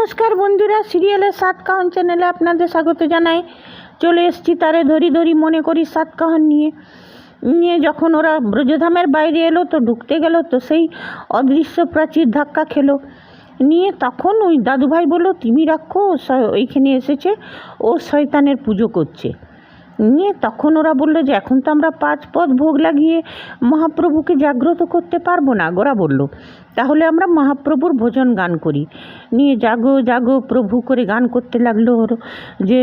নমস্কার বন্ধুরা, সিরিয়ালের সাতকাহন চ্যানেলে আপনাদের স্বাগত জানাই। চলে এসেছি তারে ধরি ধরি মনে করি সাতকাহন নিয়ে যখন ওরা ব্রজধামের বাইরে এলো তো ঢুকতে গেল তো সেই অদৃশ্য প্রাচীর ধাক্কা খেলো নিয়ে তখন ওই দাদুভাই বললো তুমি রাখো, ওইখানে এসেছে, ও শয়তানের পুজো করছে নিয়ে তখন ওরা বললো যে এখন তো আমরা 5 পদ ভোগ লাগিয়ে মহাপ্রভুকে জাগ্রত করতে পারবো না। ওরা বলল তাহলে আমরা মহাপ্রভুর ভজন গান করি নিয়ে জাগো জাগো প্রভু করে গান করতে লাগলো। ওর যে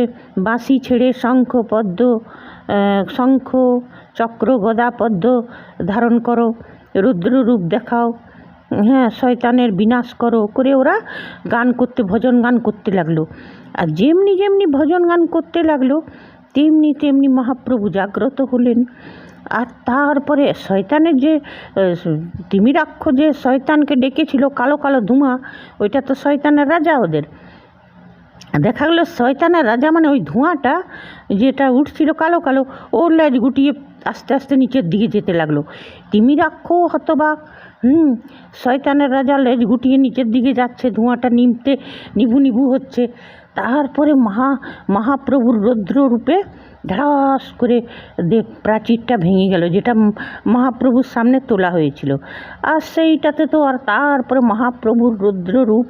বাঁশি ছেড়ে শঙ্খ চক্র গদা পদ্ম ধারণ করো, রুদ্র রূপ দেখাও, হ্যাঁ শয়তানের বিনাশ করো করে ওরা গান করতে ভজন গান করতে লাগলো। আর যেমনি যেমনি ভজন গান করতে লাগলো তেমনি তেমনি মহাপ্রভু জাগ্রত হলেন। আর তারপরে শয়তানের যে তিমিরাক্ষ যে শয়তানকে ডেকেছিল কালো কালো ধোঁয়া, ওইটা তো শয়তানের রাজা। ওদের দেখা গেলো শয়তানের রাজা মানে ওই ধোঁয়াটা যেটা উঠছিল কালো কালো, ওর লেজ গুটিয়ে আস্তে আস্তে নিচের দিকে যেতে লাগলো। তিমিরাক্ষ হতবাক, শয়তানের রাজা লেজ গুটিয়ে নিচের দিকে যাচ্ছে, ধোঁয়াটা নিভু নিভু হচ্ছে। তারপরে মহাপ্রভুর রৌদ্র রূপে ধাস করে প্রাচীরটা ভেঙে গেল, যেটা মহাপ্রভুর সামনে তোলা হয়েছিল। আর সেইটাতে তো আর তারপরে মহাপ্রভুর রৌদ্র রূপ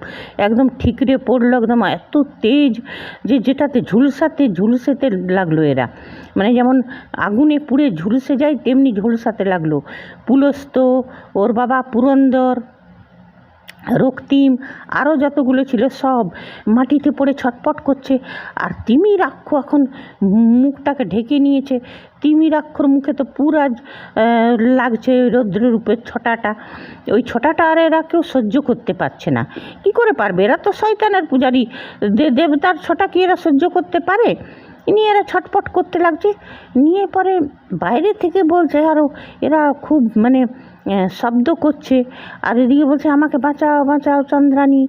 একদম ঠিকরে পড়লো, একদম এত তেজ যে যেটাতে ঝুলসাতে লাগলো। এরা মানে যেমন আগুনে পুড়ে ঝুলসে যায় তেমনি ঝুলসাতে লাগলো। পুলস্ত, ওর বাবা পুরন্দর, রক্তিম, আরও যতগুলো ছিল সব মাটিতে পড়ে ছটপট করছে। আর তিমিরাক্ষ এখন মুখটাকে ঢেকে নিয়েছে। তিমিরাক্ষর মুখে তো পুরা লাগছে ওই রৌদ্ররূপের ছটাটা। ওই ছটাটা আর এরা কেউ সহ্য করতে পারছে না। কি করে পারবে? এরা তো শয়তানের পূজারী, দেবতার ছটা কি এরা সহ্য করতে পারে? নিয়ে এরা ছটপট করতে লাগছে। নিয়ে পরে বাইরে থেকে বলছে আরও এরা খুব মানে শব্দ করছে। আর এদিকে বলছে আমাকে বাঁচাও বাঁচাও চন্দ্রানী,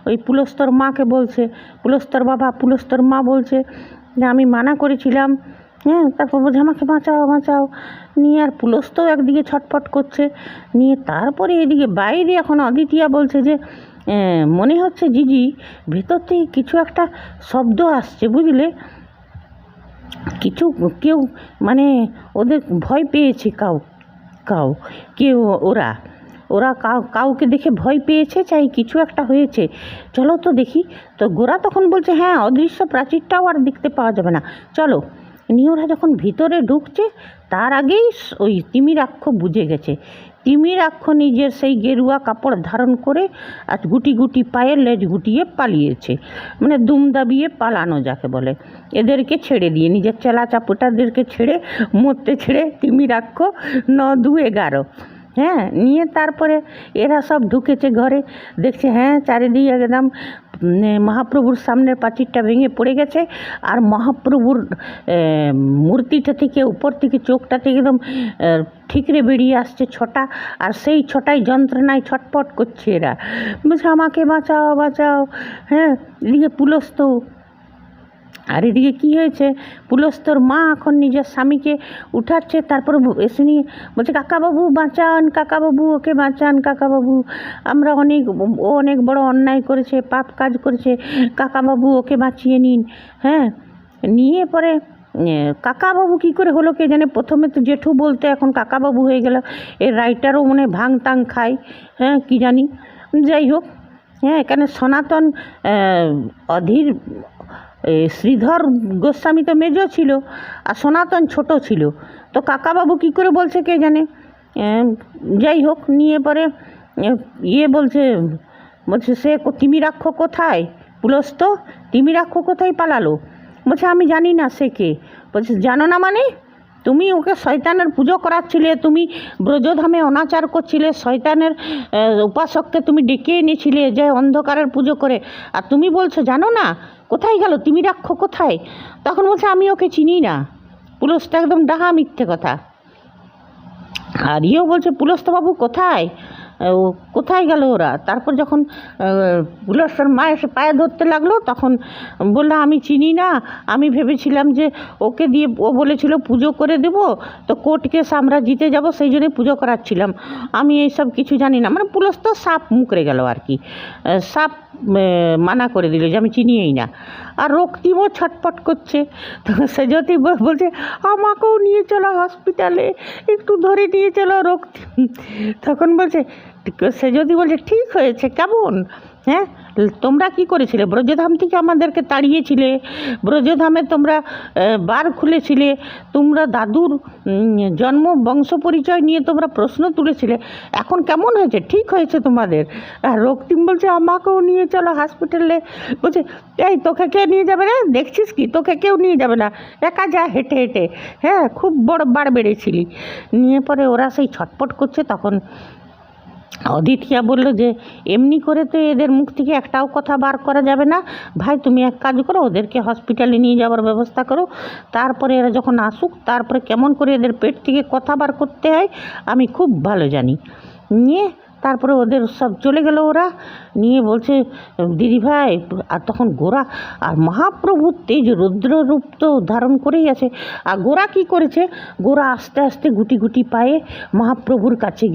ওই পুলস্তর মাকে বলছে, পুলস্তর বাবা পুলস্তর মা বলছে যে আমি মানা করেছিলাম, তারপর বলছে আমাকে বাঁচাও বাঁচাও নিয়ে। আর পুলস্তও একদিকে ছটপট করছে নিয়ে। তারপরে এদিকে বাইরে এখন অদিতিয়া বলছে যে মনে হচ্ছে জিজি ভেতর থেকে কিছু একটা শব্দ আসছে, বুঝলে, কেউ মানে ওদের ভয় পেয়েছে, কেউ ওরা কাউকে দেখে ভয় পেয়েছে, চাই কিছু একটা হয়েছে, চলো তো দেখি। তো গোরা তখন বলছে হ্যাঁ অদৃশ্য প্রাচীরটাও আর দেখতে পাওয়া যাবে না, চলো নিয়ে। ওরা যখন ভিতরে ঢুকছে তার আগেই ওই তিমিরাক্ষ বুঝে গেছে। তিমিরাক্ষ নিজের সেই গেরুয়া কাপড় ধারণ করে আর গুটি গুটি পায়ে লেজ গুটিয়ে পালিয়েছে, মানে দুম দাবিয়ে পালানো যাকে বলে। এদেরকে ছেড়ে দিয়ে নিজের চেলা চাপুটাদেরকে ছেড়ে মরতে ছেড়ে তিমিরাক্ষ 9-2-11 নিয়ে তারপরে এরা সব ঢুকেছে ঘরে, দেখছে চারিদিকে একদম মহাপ্রভুর সামনের প্রাচীরটা ভেঙে পড়ে গেছে। আর মহাপ্রভুর মূর্তিটা থেকে উপর থেকে চোখটা থেকে একদম ঠিকরে বেরিয়ে আসছে ছটা। আর সেই ছটাই যন্ত্রণায় ছটপট করছে এরা, বলছে আমাকে বাঁচাও বাঁচাও। এদিকে পুলস্ত, আর এদিকে কী হয়েছে, পুলস্তর মা এখন নিজের স্বামীকে উঠাচ্ছে। তারপরে এসে নিয়ে বলছে কাকাবাবু বাঁচান, কাকাবাবু ওকে বাঁচান, কাকাবাবু আমরা অনেক বড় অন্যায় করেছে, পাপ কাজ করেছে, কাকাবাবু ওকে বাঁচিয়ে নিন। নিয়ে পরে কাকাবাবু কী করে হলো কে জানে, প্রথমে তো জেঠু বলতে এখন কাকাবাবু হয়ে গেল। এর রাইটারও মনে ভাং টাং খায়, কী জানি, যাই হোক। এখানে সনাতন অধীর শ্রীধর গোস্বামী তো মেজো ছিল আর সনাতন ছোট ছিল, তো কাকাবাবু কী করে বলছে কে জানে। যাই হোক, নিয়ে পরে বলছে সে তিমিরাক্ষ কোথায়, পুলস্ত তিমিরাক্ষ কোথায় পালালো? বলছে আমি জানি না সে কে। বলছে জানো না মানে, তুমি ওকে শয়তানের পুজো করাচ্ছিলে, তুমি ব্রজধামে অনাচার করছিলে, শয়তানের উপাসককে তুমি ডেকে এনেছিলে যে অন্ধকারের পুজো করে, আর তুমি বলছো জানো না? কোথায় গেল তিমিরাক্ষ কোথায়? তখন বলছে আমি ওকে চিনি না। পুলস্ত একদম ডাহা মিথ্যে কথা। আর বলছে পুলস্তবাবু কোথায় গেল ওরা? তারপর যখন পুলস্তর মা এসে পায়ে ধরতে লাগলো তখন বললো আমি চিনি না, আমি ভেবেছিলাম যে ওকে দিয়ে, ও বলেছিল পুজো করে দেবো, তো কোর্ট কেস আমরা জিতে যাব, সেই জন্যই পুজো করাচ্ছিলাম, আমি এইসব কিছু জানি না। মানে পুলস্ত সাপ মুকরে গেল আর কি, সাপ মানা করে দিল যে আমি চিনিয়েই না। আর রক্তিমও ছটপট করছে। তখন সেজতি বলছে আমাকেও নিয়ে চলো হসপিটালে, একটু ধরে নিয়ে চলো রক্তিম। তখন বলছে সেজতি বলছে ঠিক হয়েছে, কেমন হ্যাঁ তোমরা কি করেছিলে, ব্রজধাম থেকে আমাদেরকে তাড়িয়েছিলে, ব্রজধামে তোমরা বার খুলেছিলে, তোমরা দাদুর জন্ম বংশ পরিচয় নিয়ে তোমরা প্রশ্ন তুলেছিলে, এখন কেমন হয়েছে, ঠিক হয়েছে তোমাদের? আর রক্তিম বলছে আমাকেও নিয়ে চলো হসপিটালে। বলছে এই তোকে কে নিয়ে যাবে রে, দেখছিস কি তোকে কেউ নিয়ে যাবে না, একা যা হেঁটে হেঁটে, হ্যাঁ খুব বড় বার বেড়েছিলি। নিয়ে পরে ওরা সেই ছটপট করছে। তখন অদিতিয়া বলল যে এমনি করে তো এদের মুখ থেকে একটাও কথা বার করা যাবে না, ভাই তুমি এক কাজ করো, ওদেরকে হসপিটালে নিয়ে যাওয়ার ব্যবস্থা করো, তারপরে এরা যখন আসুক তারপরে কেমন করে এদের পেট থেকে কথা বার করতে হয় আমি খুব ভালো জানি। নিয়ে তারপরে ওদের সব চলে গেল ওরা। নিয়ে বলছে দিদিভাই, আর তখন গোরা আর মহাপ্রভুর তেজ রুদ্ররূপ তো ধারণ করেই আছে। আর গোরা কি করেছে, গোরা আস্তে আস্তে গুটি গুটি পায়ে মহাপ্রভুর কাছে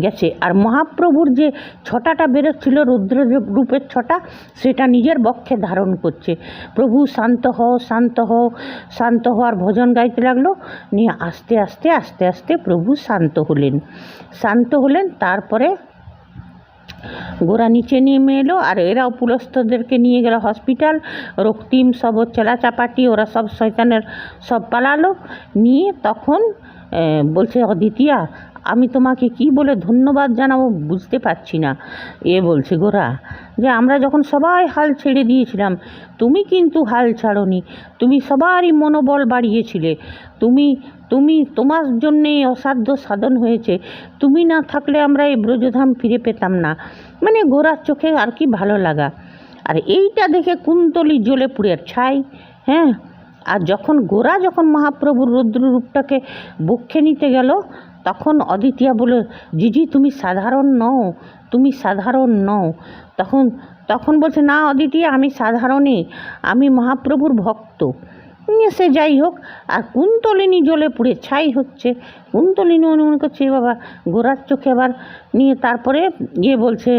গেছে। আর মহাপ্রভুর যে ছটাটা বেরোচ্ছিল রুদ্র রূপের ছটা, সেটা নিজের বক্ষে ধারণ করছে। প্রভু শান্ত হও, শান্ত হও, শান্ত হওয়ার ভজন গাইতে লাগলো। নিয়ে আস্তে আস্তে আস্তে আস্তে প্রভু শান্ত হলেন। তারপরে গোরা নিচে নেমে এলো আর এরাও পুলস্তদেরকে নিয়ে গেল হসপিটাল। রক্তিম সব চেলাচাপাটি, ওরা সব শয়তানের সব পালালো। নিয়ে তখন বলছে অদিতিয়া আমি তোমাকে কি বলে ধন্যবাদ জানাবো বুঝতে পারছি না। বলছে গোরা যে আমরা যখন সবাই হাল ছেড়ে দিয়েছিলাম, তুমি কিন্তু হাল ছাড়োনি, তুমি সবারই মনোবল বাড়িয়েছিলে, তোমার জন্যেই অসাধ্য সাধন হয়েছে, তুমি না থাকলে আমরা এই ব্রজধাম ফিরে পেতাম না। মানে গোরার চোখে আর কি ভালো লাগা। আর এইটা দেখে কুন্তলি জ্বলে পুড়ে ছাই। হ্যাঁ, আর গোরা যখন মহাপ্রভুর রুদ্ররূপটাকে বক্ষে নিতে গেল, তখন অদিতিয়া বলল জিজি তুমি সাধারণ নও। তখন বলছে না অদিতিয়া আমি সাধারণই, আমি মহাপ্রভুর ভক্ত। সে যাই হোক, আর কুন্তলিনী জ্বলে পুড়ে ছাই হচ্ছে। কুন্তলিনী মনে করছে বাবা গোরার চোখে আবার। নিয়ে তারপরে বলছে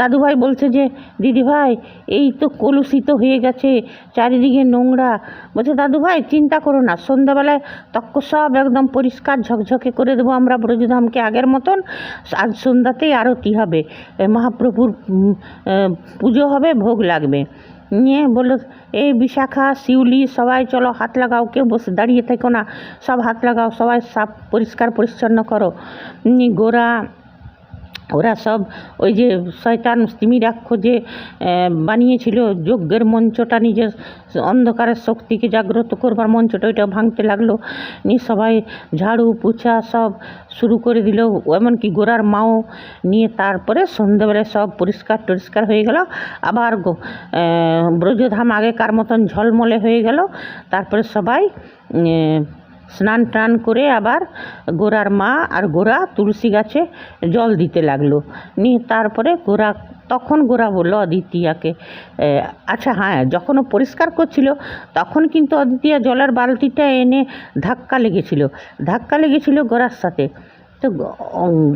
দাদুভাই বলছে যে দিদিভাই এই তো কলুষিত হয়ে গেছে, চারিদিকে নোংরা। বলছে দাদুভাই চিন্তা করো না, সন্ধ্যাবেলায় সব একদম পরিষ্কার ঝকঝকে করে দেবো আমরা ব্রজধামকে আগের মতন। আজ সন্ধ্যাতেই আরতি হবে, মহাপ্রভুর পুজো হবে, ভোগ লাগবে। নিয়ে বললো এই বিশাখা শিউলি সবাই চলো হাত লাগাও, কেউ বসে দাঁড়িয়ে থেকো না, সব হাত লাগাও, সবাই সাফ পরিষ্কার পরিচ্ছন্ন করো। গোরা ওরা সব ওই যে শয়তান তিমিরাক্ষ যে বানিয়েছিল যজ্ঞের মঞ্চটা, নিজের অন্ধকারের শক্তিকে জাগ্রত করবার মঞ্চটা, ওইটা ভাঙতে লাগলো। নিয়ে সবাই ঝাড়ু পোছা সব শুরু করে দিল, এমনকি গোরার মাও। নিয়ে তারপরে সন্ধ্যেবেলায় সব পরিষ্কার হয়ে গেল, আবার ব্রজধাম আগেকার মতন ঝলমলে হয়ে গেল। তারপরে সবাই স্নান টান করে আবার গোরার মা আর গোরা তুলসী গাছে জল দিতে লাগলো। নিয়ে তারপরে তখন গোরা বলল অদিতিয়াকে, আচ্ছা হ্যাঁ, যখন ও পরিষ্কার করছিল তখন কিন্তু অদিতিয়া জলের বালতিটা এনে ধাক্কা লেগেছিল গোরার সাথে। তো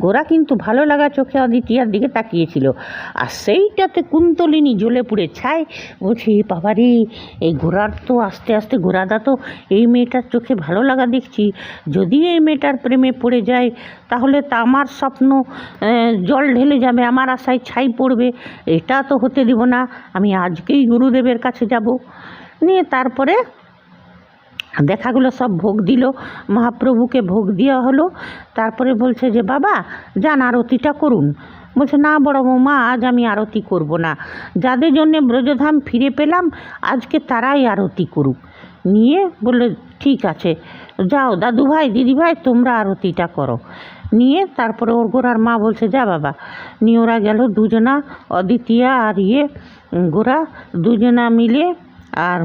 গোরা কিন্তু ভালো লাগা চোখে অদিতিয়ার দিকে তাকিয়েছিল। আর সেইটাতে কুন্তলিনী জ্বলে পুড়ে ছাই। বলছি বাবারে, এই গোরার তো আস্তে আস্তে গোরাদা তো এই মেয়েটার চোখে ভালো লাগা দেখছি, যদি এই মেয়েটার প্রেমে পড়ে যায় তাহলে তা আমার স্বপ্ন জল ঢেলে যাবে, আমার আশায় ছাই পড়বে, এটা তো হতে দেব না, আমি আজকেই গুরুদেবের কাছে যাব। নিয়ে তারপরে দেখাগুলো সব ভোগ দিল, মহাপ্রভুকে ভোগ দেওয়া হলো। তারপরে বলছে যে বাবা যান আরতিটা করুন। বলছে না বড় বৌমা, আজ আমি আরতি করব না, যাদের জন্যে ব্রজধাম ফিরে পেলাম আজকে তারাই আরতি করুক। নিয়ে বললে ঠিক আছে, যাও দাদুভাই দিদিভাই তোমরা আরতিটা করো। নিয়ে তারপরে ওর গোরার মা বলছে যা বাবা। নিয়ে ওরা গেল দুজনা, অদিতিয়া আর গোরা দুজনা মিলে আর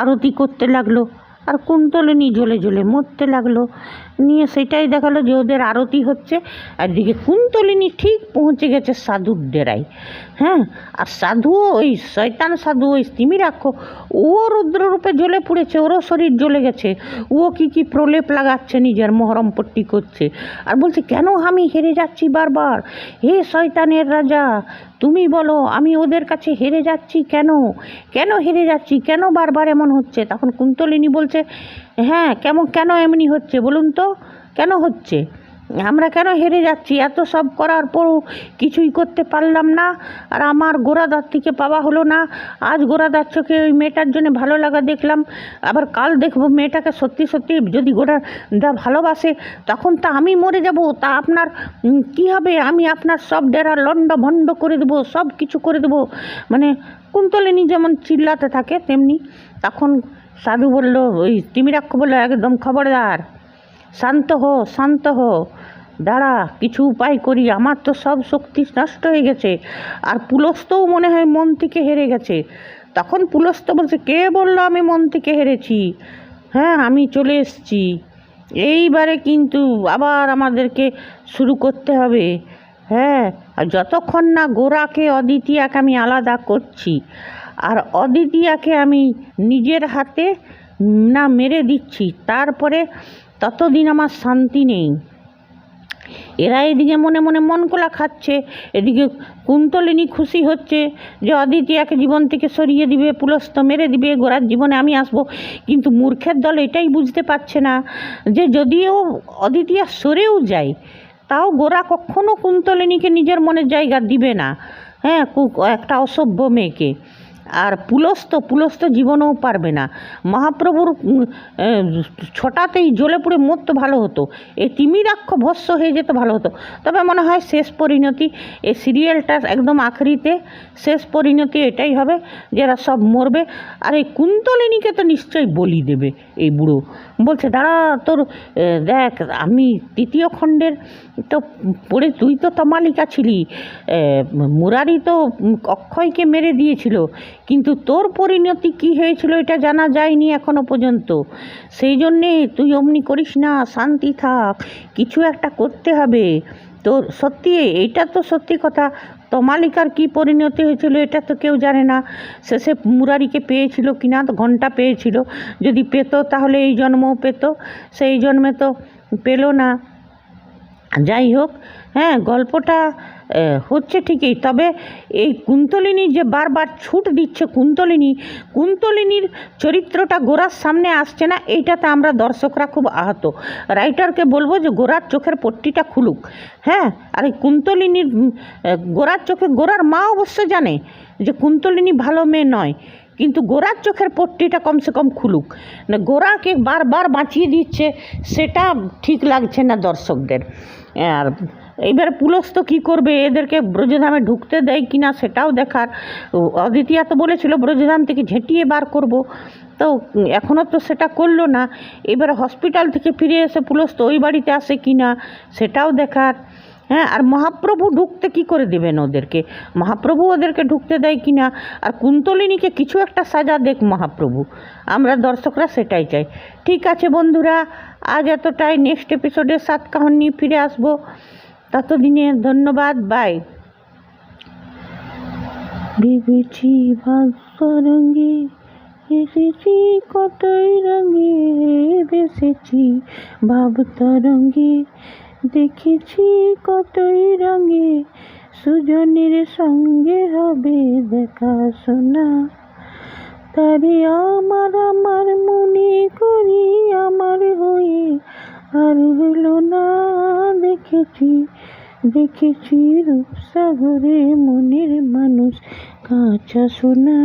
আরতি করতে লাগলো। আর কুন্তলিনী জ্বলে জ্বলে মরতে লাগলো। নিয়ে সেটাই দেখালো যে ওদের আরতি হচ্ছে, আর দিকে কুন্তলিনী ঠিক পৌঁছে গেছে সাধুর ডেরায়। হ্যাঁ, আর সাধুও ওই শয়তান সাধু ওই তিমিরাক্ষ, ও রুদ্ররূপে জ্বলে পুড়েছে, ওরও শরীর জ্বলে গেছে। ও কি প্রলেপ লাগাচ্ছে, নিজের মহরম পট্টি করছে, আর বলছে কেন আমি হেরে যাচ্ছি বারবার, হে শয়তানের রাজা তুমি বলো আমি ওদের কাছে হেরে যাচ্ছি কেন? কেন হেরে যাচ্ছি? কেন বারবার এমন হচ্ছে? তখন কুন্তলিনী বলছে, হ্যাঁ কেন এমনি হচ্ছে বলুন তো, কেন হচ্ছে? আমরা কেন হেরে যাচ্ছি? এত সব করার পরও কিছুই করতে পারলাম না, আর আমার গোরাদার থেকে পাওয়া হলো না। আজ গোরাদার চোখে ওই মেয়েটার জন্য ভালো লাগা দেখলাম, আবার কাল দেখবো মেয়েটাকে সত্যি সত্যি যদি গোরাদা ভালোবাসে, তখন তা আমি মরে যাব, তা আপনার কী হবে? আমি আপনার সব ডেরা লন্ড ভন্ড করে দেবো, সব কিছু করে দেবো। মানে কুন্তলিনী যেমন চিল্লাতে থাকে তেমনি। তখন সাধু বলল, ওই তিমিরাক্ষ বলল, একদম খবরদার, শান্ত হো, দাঁড়া কিছু উপায় করি, আমার তো সব শক্তি নষ্ট হয়ে গেছে। আর পুলস্তও মনে হয় মন থেকে হেরে গেছে। তখন পুলস্ত বলছে, কে বললো আমি মন থেকে হেরেছি? হ্যাঁ আমি চলে এসেছি, এইবারে কিন্তু আবার আমাদেরকে শুরু করতে হবে। হ্যাঁ, আর যতক্ষণ না গোরাকে অদ্বিতীয়াকে আমি আলাদা করছি, আর অদ্বিতীয়াকে আমি নিজের হাতে না মেরে দিচ্ছি, তারপরে ততদিন আমার শান্তি নেই। এরা এদিকে মনে মনে মন কোলা খাচ্ছে, এদিকে কুন্তলিনী খুশি হচ্ছে যে অদ্বিতীয়াকে জীবন থেকে সরিয়ে দিবে, পুলস্ত মেরে দিবে, গোরার জীবনে আমি আসব। কিন্তু মূর্খের দল এটাই বুঝতে পারছে না যে যদিও অদ্বিতীয়া সরেও যায়, তাও গোরা কখনো কুন্তলিনীকে নিজের মনের জায়গা দিবে না। হ্যাঁ, একটা অসভ্য মেয়েকে। আর পুলস্ত জীবনেও পারবে না। মহাপ্রভুর ছটাতেই জ্বলে পুড়ে মরতে ভালো হতো, এই তিমিরাক্ষ ভস্ম হয়ে যেতে ভালো হতো। তবে মনে হয় শেষ পরিণতি এই সিরিয়ালটার একদম আখেরিতে শেষ পরিণতি এটাই হবে, যারা সব মরবে। আর এই কুন্তলিনীকে তো নিশ্চয়ই বলি দেবে এই বুড়ো। বলছে, দাঁড়া তোর দেখ, আমি তৃতীয় খণ্ডের তো পড়ে, তুই তো তমালিকা ছিলি, মুরারি তো অক্ষয়কে মেরে দিয়েছিল, কিন্তু তোর পরিণতি কী হয়েছিল এটা জানা যায়নি এখনো পর্যন্ত। সেই জন্যে তুই অমনি করিস না, শান্তি থাক, কিছু একটা করতে হবে তোর। সত্যি এইটা তো সত্যি কথা, তমালিকার কী পরিণতি হয়েছিল এটা তো কেউ জানে না। শেষে মুরারিকে পেয়েছিল কি না, তো ঘণ্টা পেয়েছিল, যদি পেতো তাহলে এই জন্মও পেতো, সেই জন্মে তো পেল না। যাই হোক, হ্যাঁ গল্পটা হচ্ছে ঠিকই, তবে এই কুন্তলিনী যে বারবার ছুট দিচ্ছে, কুন্তলিনীর চরিত্রটা গোরার সামনে আসছে না, এইটাতে আমরা দর্শকরা খুব আহত। রাইটারকে বলবো যে গোরার চোখের পট্টিটা খুলুক। হ্যাঁ, আর এই কুন্তলিনীর গোরার চোখে, গোরার মা অবশ্য জানে যে কুন্তলিনী ভালো মেয়ে নয়, কিন্তু গোরার চোখের পট্টিটা কমসে কম খুলুক। না, গোরাকে বারবার বাঁচিয়ে দিচ্ছে, সেটা ঠিক লাগছে না দর্শকদের। আর এইবারে পুলস্ত কী করবে, এদেরকে ব্রজধামে ঢুকতে দেয় কি না সেটাও দেখার। অদ্বিতীয়া তো বলেছিল ব্রজধাম থেকে ঝেঁটিয়ে বার করব, তো এখনও তো সেটা করলো না। এবারে হসপিটাল থেকে ফিরে এসে পুলস্ত ওই বাড়িতে আসে কি না সেটাও দেখার। হ্যাঁ, আর মহাপ্রভু ঢুকতে কি করে দেবেন ওদেরকে, মহাপ্রভু ওদেরকে ঢুকতে দেয় কি না, আর কুন্তলিনীকে কিছু একটা সাজা দেখ মহাপ্রভু, আমরা দর্শকরা সেটাই চাই। ঠিক আছে বন্ধুরা, আজ এতটাই। নেক্সট এপিসোডে 7 কাহানি নিয়ে ফিরে আসবো, ততদিনে ধন্যবাদ, বাই। ভেবেছি ভাগ্য রঙে এসেছি, কতই রঙে বেসেছি, ভাব তরঙ্গে দেখেছি কতই রঙে, সুজনের সঙ্গে হবে দেখাশোনা, তারে আমার মনে করি আমার হয়ে আর হলো না। দেখেছি রূপসাগরে মনের মানুষ কাঁচা সোনা।